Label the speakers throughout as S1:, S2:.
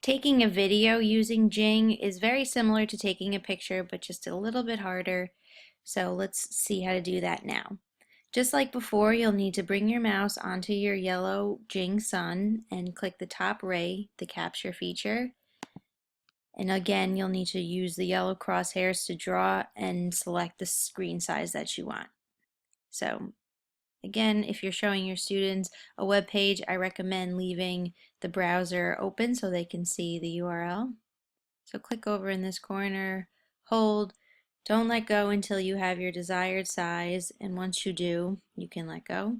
S1: Taking a video using Jing is very similar to taking a picture, but just a little bit harder. So let's see how to do that now. Just like before, you'll need to bring your mouse onto your yellow Jing Sun and click the top ray, the capture feature. And again, you'll need to use the yellow crosshairs to draw and select the screen size that you want. So again, if you're showing your students a web page, I recommend leaving the browser open so they can see the URL. So click over in this corner, hold, don't let go until you have your desired size, and once you do, you can let go.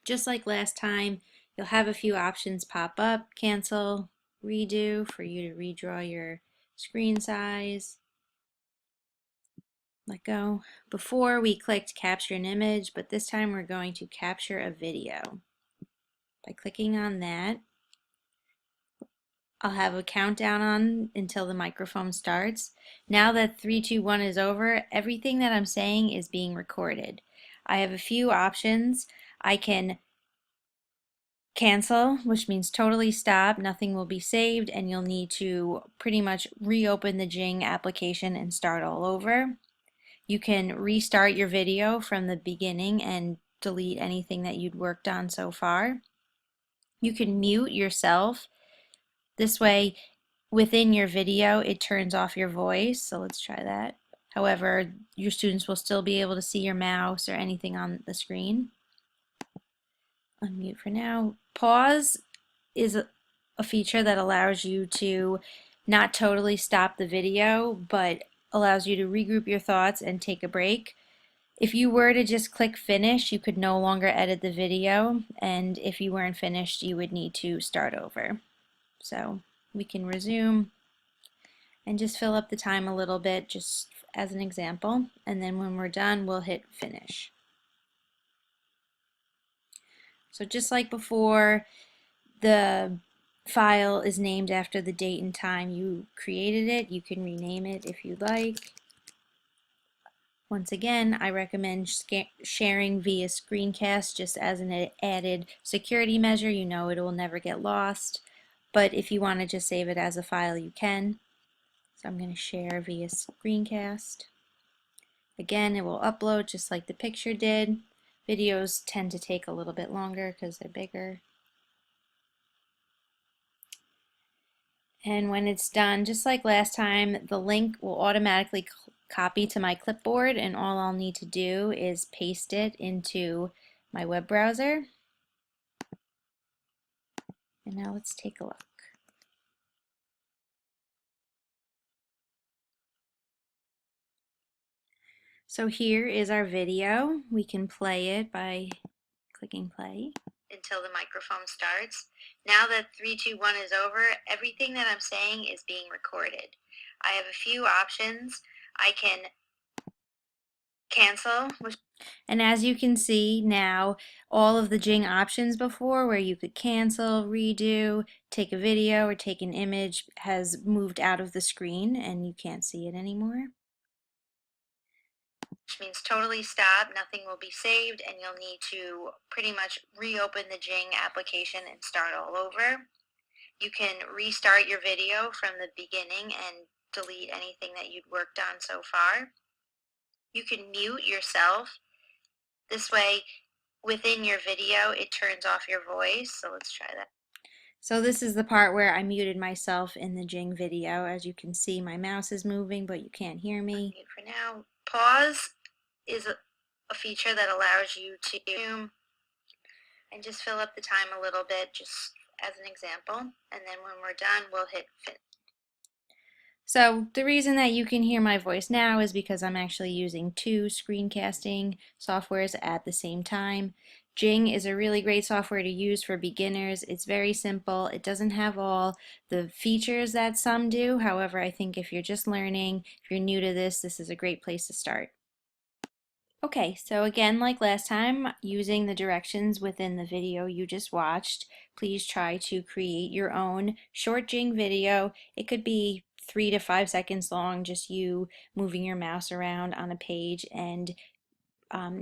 S1: Just like last time, you'll have a few options pop up: cancel, redo for you to redraw your screen size, let go. Before we clicked capture an image, but this time we're going to capture a video. By clicking on that, I'll have a countdown on until the microphone starts. Now that 3, 2, 1 is over, everything that I'm saying is being recorded. I have a few options. I can cancel, which means totally stop, nothing will be saved, and you'll need to pretty much reopen the Jing application and start all over. You can restart your video from the beginning and delete anything that you'd worked on so far. You can mute yourself. This way, within your video, it turns off your voice, so let's try that. However, your students will still be able to see your mouse or anything on the screen. Unmute for now. Pause is a feature that allows you to not totally stop the video, but allows you to regroup your thoughts and take a break. If you were to just click finish, you could no longer edit the video, and if you weren't finished, you would need to start over. So we can resume and just fill up the time a little bit just as an example, and then when we're done, we'll hit finish. So just like before, the file is named after the date and time you created it. You can rename it if you'd like. Once again, I recommend sharing via screencast just as an added security measure. You know it will never get lost, but if you want to just save it as a file, you can. So I'm going to share via screencast. Again, it will upload just like the picture did. Videos tend to take a little bit longer because they're bigger. And when it's done, just like last time, the link will automatically copy to my clipboard, and all I'll need to do is paste it into my web browser. And now let's take a look. So here is our video. We can play it by clicking play until the microphone starts. Now that 3, 2, 1 is over, everything that I'm saying is being recorded. I have a few options. I can cancel, and as you can see now, all of the Jing options before, where you could cancel, redo, take a video, or take an image, has moved out of the screen and you can't see it anymore. Which means totally stop, nothing will be saved, and you'll need to pretty much reopen the Jing application and start all over. You can restart your video from the beginning and delete anything that you'd worked on so far. You can mute yourself. This way, within your video, it turns off your voice. So let's try that. So this is the part where I muted myself in the Jing video. As you can see, my mouse is moving, but you can't hear me. Unmute for now. Pause is a feature that allows you to zoom and just fill up the time a little bit, just as an example. And then when we're done, we'll hit finish. So the reason that you can hear my voice now is because I'm actually using 2 screencasting softwares at the same time. Jing is a really great software to use for beginners. It's very simple. It doesn't have all the features that some do. However, I think if you're just learning, if you're new to this, this is a great place to start. Okay, so again, like last time, using the directions within the video you just watched, please try to create your own short Jing video. It could be 3 to 5 seconds long, just you moving your mouse around on a page and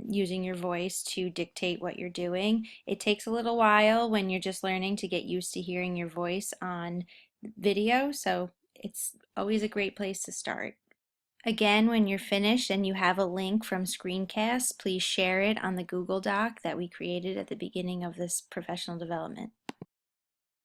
S2: using your voice to dictate what you're doing. It takes a little while when you're just learning to get used to hearing your voice on video, so it's always a great place to start. Again, when you're finished and you have a link from Screencast, please share it on the Google Doc that we created at the beginning of this professional development.